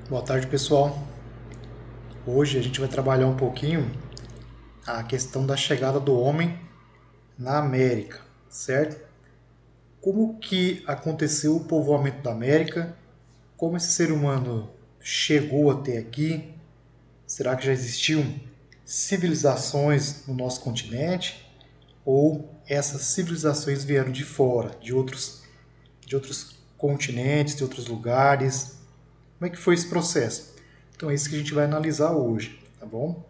Boa tarde, pessoal. Hoje a gente vai trabalhar um pouquinho a questão da chegada do homem na América, certo? Como que aconteceu o povoamento da América? Como esse ser humano chegou até aqui? Será que já existiam civilizações no nosso continente? Ou essas civilizações vieram de fora, de outros continentes, de outros lugares? Como é que foi esse processo? Então é isso que a gente vai analisar hoje, tá bom?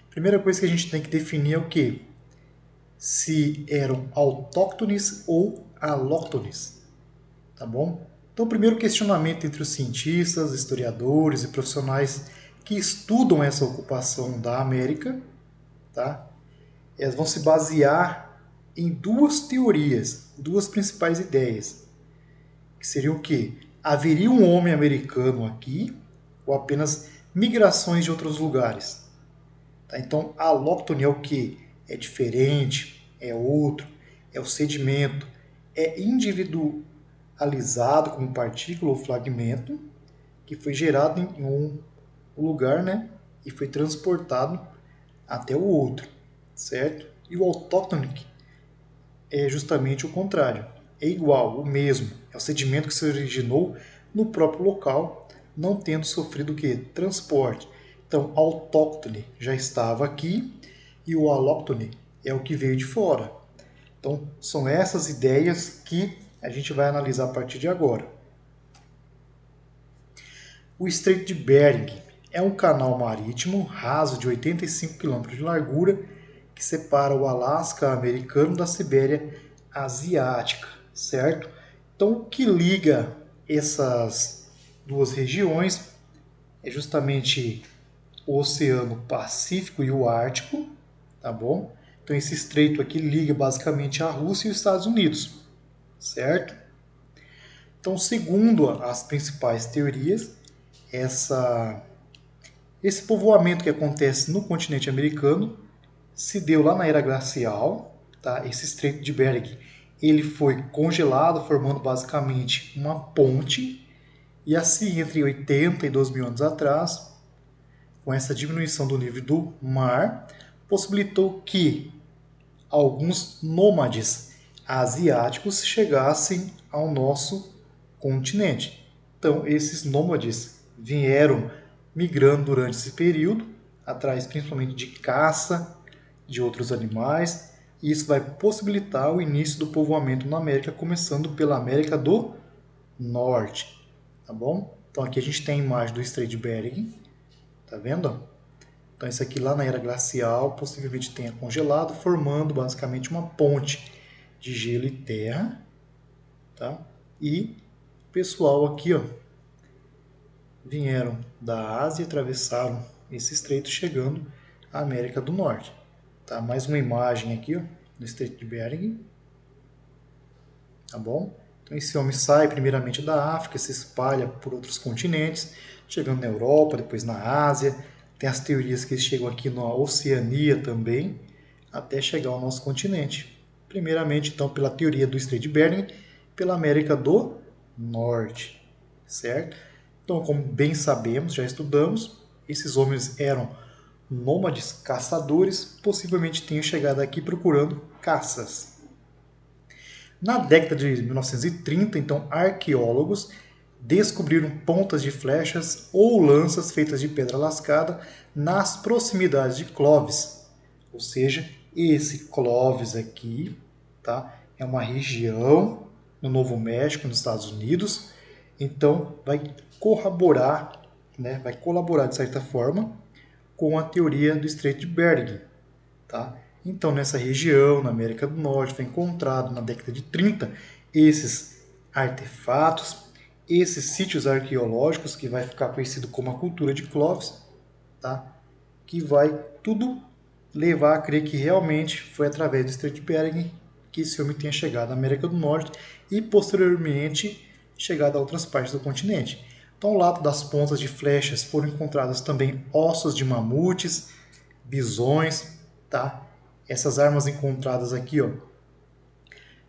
Primeira coisa que a gente tem que definir é o quê? Se eram autóctones ou alóctones, tá bom? Então, o primeiro questionamento entre os cientistas, historiadores e profissionais que estudam essa ocupação da América, tá? Elas vão se basear em duas teorias, duas principais ideias, que seriam o quê? Haveria um homem americano aqui ou apenas migrações de outros lugares? Tá? Então, a alóctone é o que? É diferente, é outro, é o sedimento, é individualizado como partícula ou fragmento que foi gerado em um lugar, né? E foi transportado até o outro, certo? E o autóctone é justamente o contrário. É igual, o mesmo. É o sedimento que se originou no próprio local, não tendo sofrido o que? Transporte. Então, autóctone já estava aqui e o alóctone é o que veio de fora. Então, são essas ideias que a gente vai analisar a partir de agora. O Estreito de Bering é um canal marítimo raso de 85 quilômetros de largura que separa o Alasca americano da Sibéria asiática, certo? Então, o que liga essas duas regiões é justamente o Oceano Pacífico e o Ártico, tá bom? Então, esse estreito aqui liga basicamente a Rússia e os Estados Unidos, certo? Então, segundo as principais teorias, essa esse povoamento que acontece no continente americano se deu lá na era glacial, tá? Esse Estreito de Bering, ele foi congelado, formando basicamente uma ponte, e assim, entre 80 e 2 mil anos atrás, com essa diminuição do nível do mar, possibilitou que alguns nômades asiáticos chegassem ao nosso continente. Então, esses nômades vieram migrando durante esse período, atrás principalmente de caça de outros animais, e isso vai possibilitar o início do povoamento na América, começando pela América do Norte, tá bom? Então aqui a gente tem a imagem do Estreito de Bering, tá vendo? Então isso aqui lá na era glacial possivelmente tenha congelado, formando basicamente uma ponte de gelo e terra, tá? E o pessoal aqui, ó, vieram da Ásia e atravessaram esse estreito, chegando à América do Norte. Tá? Mais uma imagem aqui, ó, do Estreito de Bering, tá bom? Então esse homem sai primeiramente da África, se espalha por outros continentes, chegando na Europa, depois na Ásia. Tem as teorias que eles chegam aqui na Oceania também, até chegar ao nosso continente. Primeiramente, então, pela teoria do Estreito de Bering, pela América do Norte, certo? Então, como bem sabemos, já estudamos, esses homens eram nômades caçadores, possivelmente tenham chegado aqui procurando caças. Na década de 1930, então, arqueólogos descobriram pontas de flechas ou lanças feitas de pedra lascada nas proximidades de Clovis. Ou seja, esse Clovis aqui, tá, é uma região no Novo México, nos Estados Unidos. Então, vai colaborar de certa forma com a teoria do Estreito de Bering. Tá? Então, nessa região, na América do Norte, foi encontrado na década de 30 esses artefatos, esses sítios arqueológicos, que vai ficar conhecido como a cultura de Clovis, tá? Que vai tudo levar a crer que realmente foi através do Estreito de Bering que esse homem tenha chegado à América do Norte e, posteriormente, chegado a outras partes do continente. Então, ao lado das pontas de flechas foram encontrados também ossos de mamutes, bisões, tá? Essas armas encontradas aqui, ó,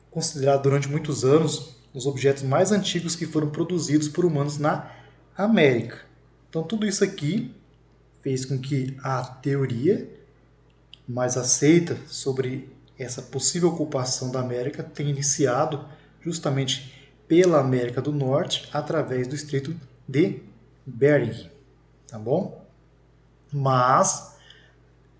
consideradas durante muitos anos os objetos mais antigos que foram produzidos por humanos na América. Então tudo isso aqui fez com que a teoria mais aceita sobre essa possível ocupação da América tenha iniciado justamente pela América do Norte através do Estreito de Bering, tá bom? Mas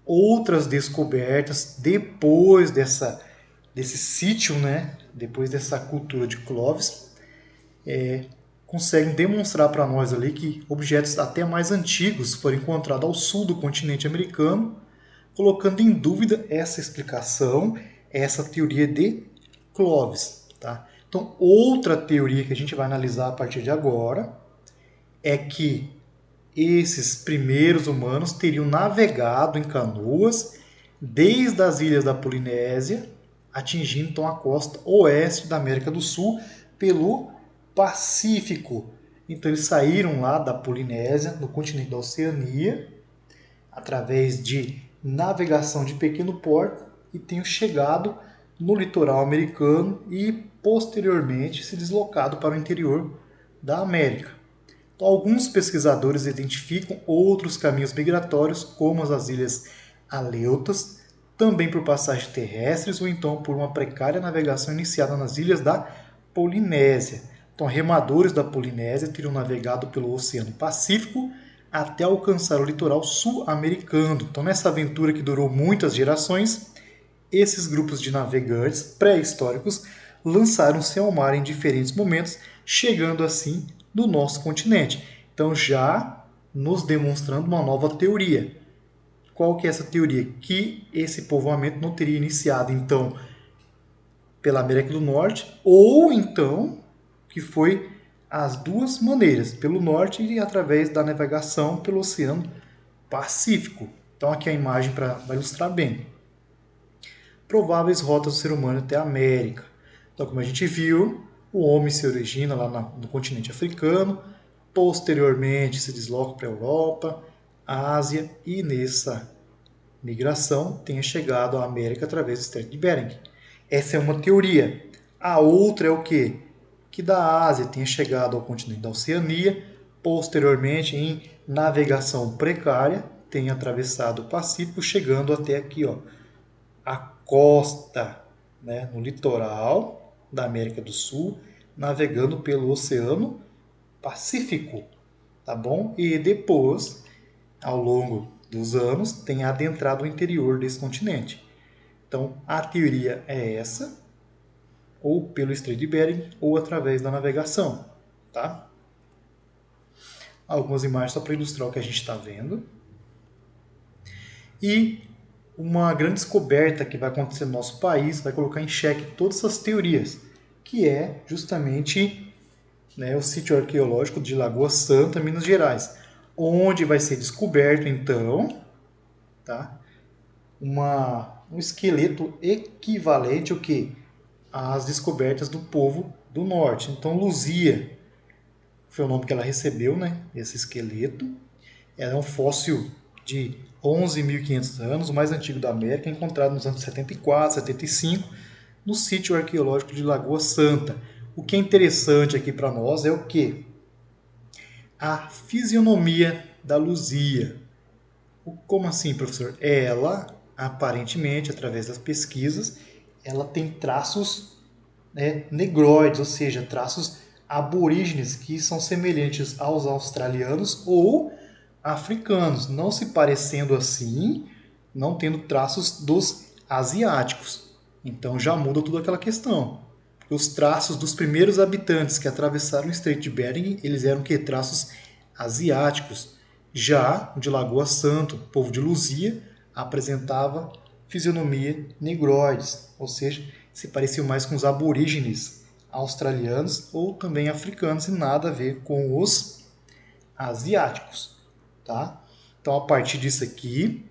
outras descobertas depois desse sítio, né? Depois dessa cultura de Clovis, conseguem demonstrar para nós ali que objetos até mais antigos foram encontrados ao sul do continente americano, colocando em dúvida essa explicação, essa teoria de Clovis. Tá? Então, outra teoria que a gente vai analisar a partir de agora é que esses primeiros humanos teriam navegado em canoas desde as ilhas da Polinésia, atingindo então a costa oeste da América do Sul pelo Pacífico. Então eles saíram lá da Polinésia, no continente da Oceania, através de navegação de pequeno porte e tenham chegado no litoral americano e posteriormente se deslocado para o interior da América. Então, alguns pesquisadores identificam outros caminhos migratórios, como as ilhas Aleutas, também por passagens terrestres ou então por uma precária navegação iniciada nas ilhas da Polinésia. Então, remadores da Polinésia teriam navegado pelo Oceano Pacífico até alcançar o litoral sul-americano. Então, nessa aventura que durou muitas gerações, esses grupos de navegantes pré-históricos lançaram-se ao mar em diferentes momentos, chegando assim no nosso continente. Então, já nos demonstrando uma nova teoria. Qual que é essa teoria? Que esse povoamento não teria iniciado, então, pela América do Norte, ou então que foi as duas maneiras, pelo norte e através da navegação pelo Oceano Pacífico. Então, aqui a imagem vai ilustrar bem. Prováveis rotas do ser humano até a América. Então, como a gente viu, o homem se origina lá no continente africano, posteriormente se desloca para a Europa, Ásia e nessa migração tenha chegado à América através do Estreito de Bering. Essa é uma teoria. A outra é o quê? Que da Ásia tenha chegado ao continente da Oceania, posteriormente em navegação precária tenha atravessado o Pacífico, chegando até aqui, ó, a costa, né, no litoral da América do Sul, navegando pelo Oceano Pacífico, tá bom? E depois, ao longo dos anos, tem adentrado o interior desse continente. Então, a teoria é essa, ou pelo Estreito de Bering, ou através da navegação, tá? Algumas imagens só para ilustrar o que a gente está vendo. E uma grande descoberta que vai acontecer no nosso país vai colocar em xeque todas essas teorias, que é justamente, né, o sítio arqueológico de Lagoa Santa, Minas Gerais, onde vai ser descoberto, então, tá, um esqueleto equivalente ao quê? Às descobertas do povo do norte. Então, Luzia foi o nome que ela recebeu, né, esse esqueleto. Ela é um fóssil de 11.500 anos, o mais antigo da América, encontrado nos anos 74, 75, no sítio arqueológico de Lagoa Santa. O que é interessante aqui para nós é o quê? A fisionomia da Luzia. Como assim, professor? Ela, aparentemente, através das pesquisas, ela tem traços, né, negroides, ou seja, traços aborígenes que são semelhantes aos australianos ou africanos, não se parecendo assim, não tendo traços dos asiáticos. Então já muda toda aquela questão. Porque os traços dos primeiros habitantes que atravessaram o Estreito de Bering, eles eram que traços asiáticos. Já o de Lagoa Santa, o povo de Luzia, apresentava fisionomia negroides, ou seja, se pareciam mais com os aborígenes australianos ou também africanos e nada a ver com os asiáticos. Tá? Então, a partir disso aqui,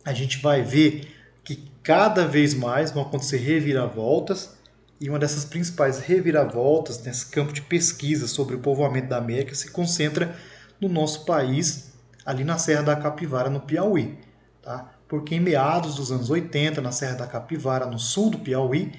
a gente vai ver que cada vez mais vão acontecer reviravoltas, e uma dessas principais reviravoltas nesse campo de pesquisa sobre o povoamento da América se concentra no nosso país, ali na Serra da Capivara, no Piauí. Tá? Porque em meados dos anos 80, na Serra da Capivara, no sul do Piauí,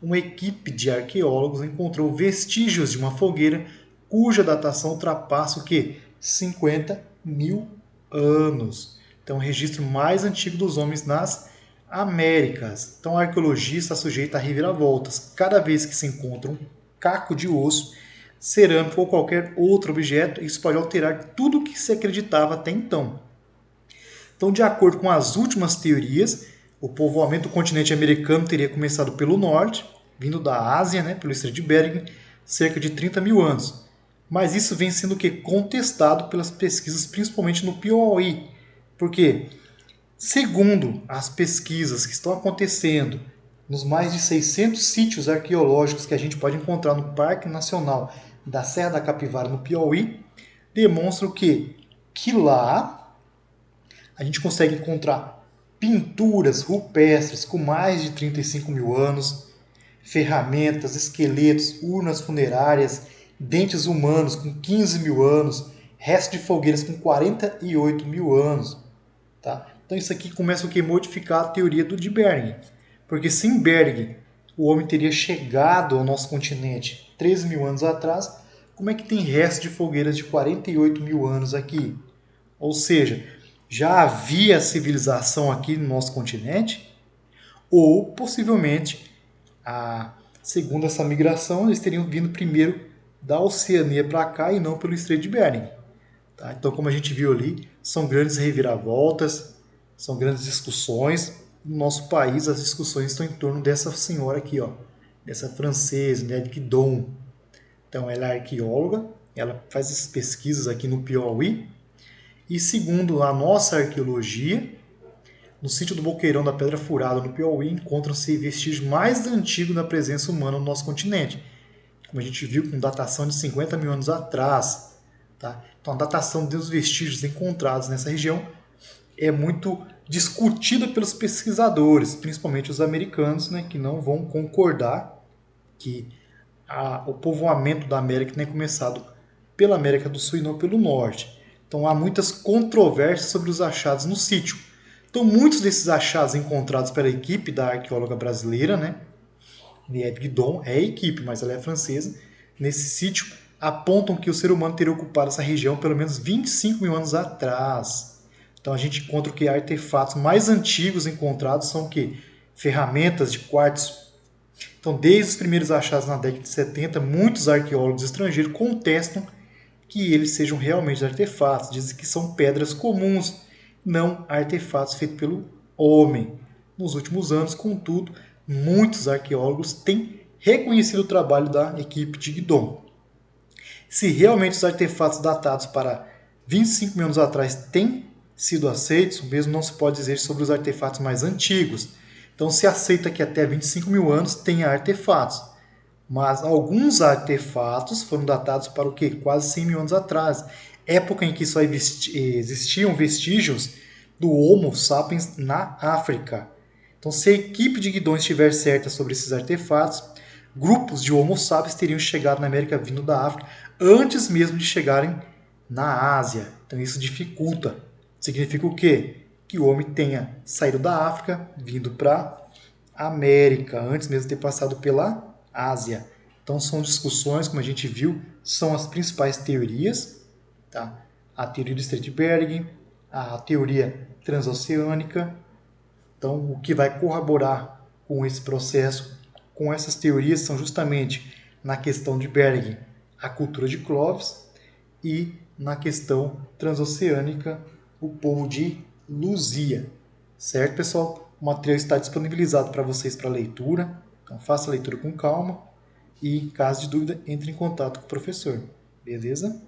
uma equipe de arqueólogos encontrou vestígios de uma fogueira cuja datação ultrapassa o quê? 50 mil anos. Então, o registro mais antigo dos homens nas Américas. Então, a arqueologia está sujeita a reviravoltas. Cada vez que se encontra um caco de osso, cerâmico ou qualquer outro objeto, isso pode alterar tudo o que se acreditava até então. Então, de acordo com as últimas teorias, o povoamento do continente americano teria começado pelo norte, vindo da Ásia, né, pelo Estreito de Bering, cerca de 30 mil anos. Mas isso vem sendo contestado pelas pesquisas, principalmente no Piauí. Porque, segundo as pesquisas que estão acontecendo nos mais de 600 sítios arqueológicos que a gente pode encontrar no Parque Nacional da Serra da Capivara, no Piauí, demonstram que lá a gente consegue encontrar pinturas rupestres com mais de 35 mil anos, ferramentas, esqueletos, urnas funerárias, dentes humanos com 15 mil anos, restos de fogueiras com 48 mil anos. Tá? Então isso aqui começa a modificar a teoria do de Bering. Porque se em Bering o homem teria chegado ao nosso continente 13 mil anos atrás, como é que tem restos de fogueiras de 48 mil anos aqui? Ou seja, já havia civilização aqui no nosso continente? Ou, possivelmente, segundo essa migração, eles teriam vindo primeiro da Oceania para cá e não pelo Estreito de Bering. Tá? Então, como a gente viu ali, são grandes reviravoltas, são grandes discussões. No nosso país, as discussões estão em torno dessa senhora aqui, ó, dessa francesa, né, de Guidon. Então, ela é arqueóloga, ela faz essas pesquisas aqui no Piauí. E segundo a nossa arqueologia, no sítio do Boqueirão da Pedra Furada, no Piauí, encontram-se vestígios mais antigos da presença humana no nosso continente. Como a gente viu, com datação de 50 mil anos atrás. Tá? Então, a datação dos vestígios encontrados nessa região é muito discutida pelos pesquisadores, principalmente os americanos, né, que não vão concordar que o povoamento da América tenha começado pela América do Sul e não pelo Norte. Então há muitas controvérsias sobre os achados no sítio. Então muitos desses achados encontrados pela equipe da arqueóloga brasileira, né, Nieve Guidon, é a equipe, mas ela é francesa, nesse sítio apontam que o ser humano teria ocupado essa região pelo menos 25 mil anos atrás. Então a gente encontra que artefatos mais antigos encontrados são o quê? Ferramentas de quartzo. Então desde os primeiros achados na década de 70, muitos arqueólogos estrangeiros contestam que eles sejam realmente artefatos. Dizem que são pedras comuns, não artefatos feitos pelo homem. Nos últimos anos, contudo, muitos arqueólogos têm reconhecido o trabalho da equipe de Guidon. Se realmente os artefatos datados para 25 mil anos atrás têm sido aceitos, o mesmo não se pode dizer sobre os artefatos mais antigos. Então se aceita que até 25 mil anos tenha artefatos. Mas alguns artefatos foram datados para o quê? Quase 100 mil anos atrás. Época em que só existiam vestígios do Homo sapiens na África. Então, se a equipe de Guidon estiver certa sobre esses artefatos, grupos de Homo sapiens teriam chegado na América vindo da África antes mesmo de chegarem na Ásia. Então, isso dificulta. Significa o quê? Que o homem tenha saído da África, vindo para a América, antes mesmo de ter passado pela Ásia. Então são discussões, como a gente viu, são as principais teorias. Tá? A teoria do Estreito de Bering, a teoria transoceânica. Então o que vai corroborar com esse processo, com essas teorias, são justamente na questão de Bering, a cultura de Clovis, e na questão transoceânica, o povo de Luzia. Certo, pessoal? O material está disponibilizado para vocês para leitura. Então faça a leitura com calma e, caso de dúvida, entre em contato com o professor. Beleza?